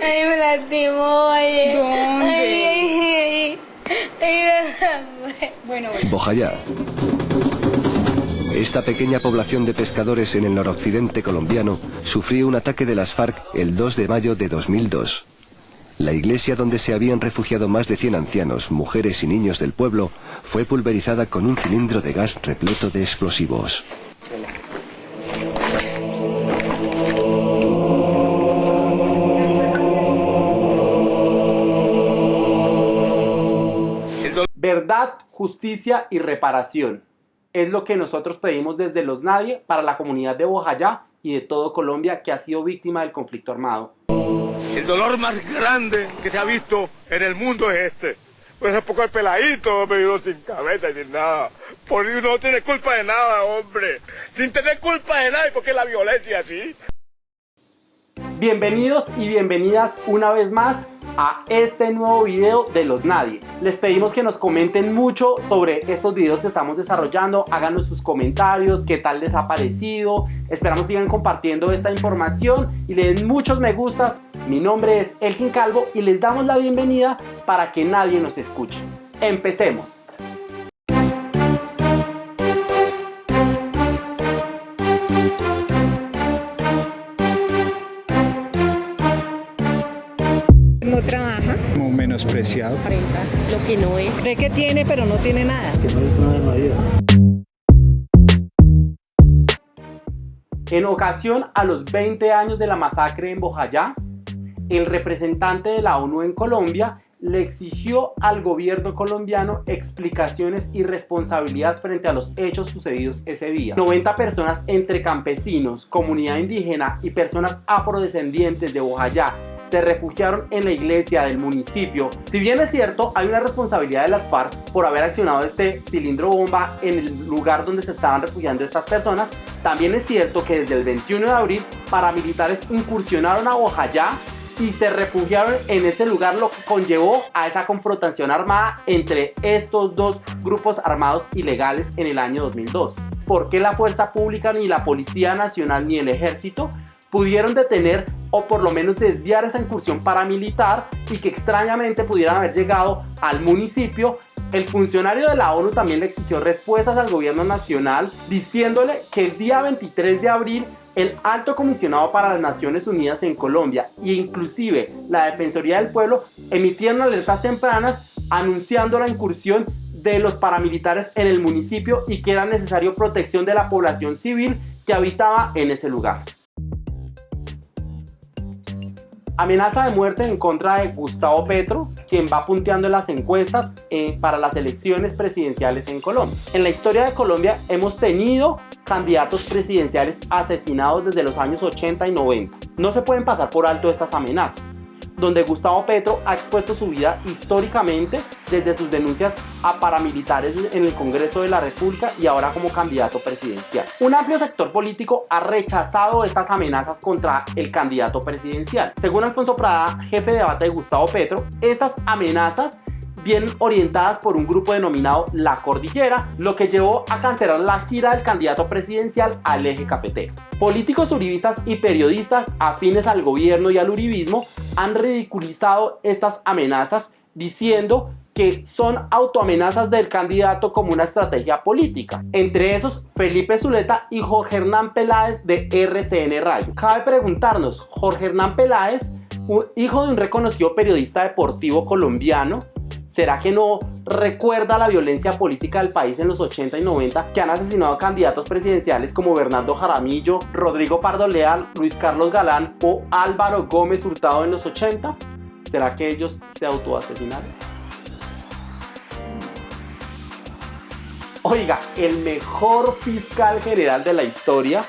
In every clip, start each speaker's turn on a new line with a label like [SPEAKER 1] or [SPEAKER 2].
[SPEAKER 1] Ay, me lastimó, oye.
[SPEAKER 2] ¿Dónde?
[SPEAKER 1] Bueno.
[SPEAKER 3] Bojayá. Esta pequeña población de pescadores en el noroccidente colombiano sufrió un ataque de las FARC el 2 de mayo de 2002. La iglesia donde se habían refugiado más de 100 ancianos, mujeres y niños del pueblo fue pulverizada con un cilindro de gas repleto de explosivos.
[SPEAKER 4] Verdad, justicia y reparación. Es lo que nosotros pedimos desde Los Nadie para la comunidad de Bojayá y de todo Colombia que ha sido víctima del conflicto armado.
[SPEAKER 5] El dolor más grande que se ha visto en el mundo es este. Pues es poco el peladito, me dio sin cabeza y sin nada. Por eso no tiene culpa de nada, hombre. Sin tener culpa de nada, ¿y por qué la violencia así?
[SPEAKER 4] Bienvenidos y bienvenidas una vez más a este nuevo video de Los Nadie. Les pedimos que nos comenten mucho sobre estos videos que estamos desarrollando, háganos sus comentarios, qué tal les ha parecido. Esperamos sigan compartiendo esta información y le den muchos me gustas. Mi nombre es Elkin Calvo y les damos la bienvenida para que nadie nos escuche. Empecemos.
[SPEAKER 2] No trabaja,
[SPEAKER 6] Como menospreciado.
[SPEAKER 2] aparenta lo que no es.
[SPEAKER 7] Cree que tiene, pero no tiene nada.
[SPEAKER 4] En ocasión a los 20 años de la masacre en Bojayá, el representante de la ONU en Colombia le exigió al gobierno colombiano explicaciones y responsabilidad frente a los hechos sucedidos ese día. 90 personas entre campesinos, comunidad indígena y personas afrodescendientes de Bojayá se refugiaron en la iglesia del municipio. Si bien es cierto, hay una responsabilidad de las FARC por haber accionado este cilindro bomba en el lugar donde se estaban refugiando estas personas, también es cierto que desde el 21 de abril paramilitares incursionaron a Bojayá y se refugiaron en ese lugar, lo que conllevó a esa confrontación armada entre estos dos grupos armados ilegales en el año 2002. ¿Por qué la fuerza pública, ni la Policía Nacional, ni el Ejército pudieron detener o por lo menos desviar esa incursión paramilitar y que extrañamente pudieran haber llegado al municipio? El funcionario de la ONU también le exigió respuestas al gobierno nacional diciéndole que el día 23 de abril el Alto Comisionado para las Naciones Unidas en Colombia e inclusive la Defensoría del Pueblo emitieron alertas tempranas anunciando la incursión de los paramilitares en el municipio y que era necesario protección de la población civil que habitaba en ese lugar. Amenaza de muerte en contra de Gustavo Petro, quien va punteando en las encuestas para las elecciones presidenciales en Colombia. En la historia de Colombia hemos tenido candidatos presidenciales asesinados desde los años 80 y 90. No se pueden pasar por alto estas amenazas, donde Gustavo Petro ha expuesto su vida históricamente desde sus denuncias a paramilitares en el Congreso de la República y ahora como candidato presidencial. Un amplio sector político ha rechazado estas amenazas contra el candidato presidencial. Según Alfonso Prada, jefe de debate de Gustavo Petro, estas amenazas vienen orientadas por un grupo denominado La Cordillera, lo que llevó a cancelar la gira del candidato presidencial al eje cafetero. Políticos uribistas y periodistas afines al gobierno y al uribismo han ridiculizado estas amenazas diciendo que son autoamenazas del candidato como una estrategia política. Entre esos, Felipe Zuleta y Jorge Hernán Peláez de RCN Radio. Cabe preguntarnos, Jorge Hernán Peláez, hijo de un reconocido periodista deportivo colombiano, ¿será que no recuerda la violencia política del país en los 80 y 90 que han asesinado a candidatos presidenciales como Bernardo Jaramillo, Rodrigo Pardo Leal, Luis Carlos Galán o Álvaro Gómez Hurtado en los 80? ¿Será que ellos se autoasesinaron? Oiga, el mejor fiscal general de la historia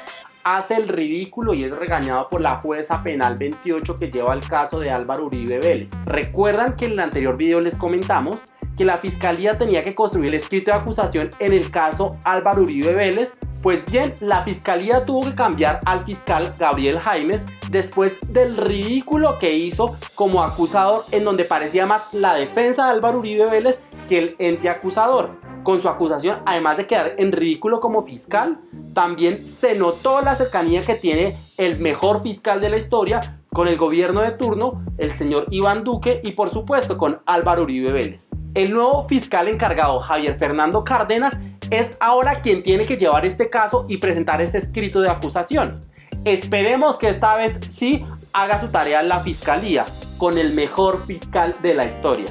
[SPEAKER 4] hace el ridículo y es regañado por la jueza penal 28 que lleva el caso de Álvaro Uribe Vélez. ¿Recuerdan que en el anterior video les comentamos que la fiscalía tenía que construir el escrito de acusación en el caso Álvaro Uribe Vélez? Pues bien, la fiscalía tuvo que cambiar al fiscal Gabriel Jaimes después del ridículo que hizo como acusador, en donde parecía más la defensa de Álvaro Uribe Vélez que el ente acusador. Con su acusación, además de quedar en ridículo como fiscal, también se notó la cercanía que tiene el mejor fiscal de la historia con el gobierno de turno, el señor Iván Duque, y por supuesto con Álvaro Uribe Vélez. El nuevo fiscal encargado, Javier Fernando Cárdenas, es ahora quien tiene que llevar este caso y presentar este escrito de acusación. Esperemos que esta vez sí haga su tarea en la fiscalía, con el mejor fiscal de la historia.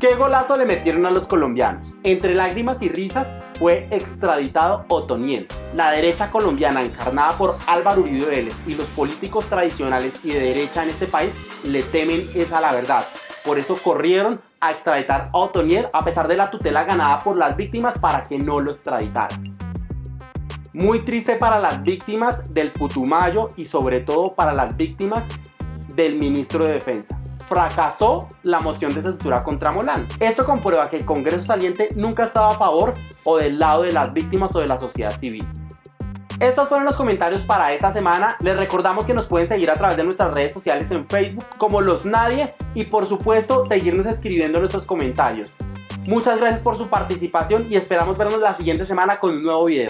[SPEAKER 4] ¿Qué golazo le metieron a los colombianos? Entre lágrimas y risas fue extraditado Otoniel. La derecha colombiana encarnada por Álvaro Uribe Vélez y los políticos tradicionales y de derecha en este país le temen esa la verdad. Por eso corrieron a extraditar a Otoniel a pesar de la tutela ganada por las víctimas para que no lo extraditaran. Muy triste para las víctimas del Putumayo y sobre todo para las víctimas del ministro de Defensa. Fracasó la moción de censura contra Molano. Esto comprueba que el Congreso saliente nunca estaba a favor o del lado de las víctimas o de la sociedad civil. Estos fueron los comentarios para esta semana. Les recordamos que nos pueden seguir a través de nuestras redes sociales en Facebook como Los Nadie y por supuesto seguirnos escribiendo nuestros comentarios. Muchas gracias por su participación y esperamos vernos la siguiente semana con un nuevo video.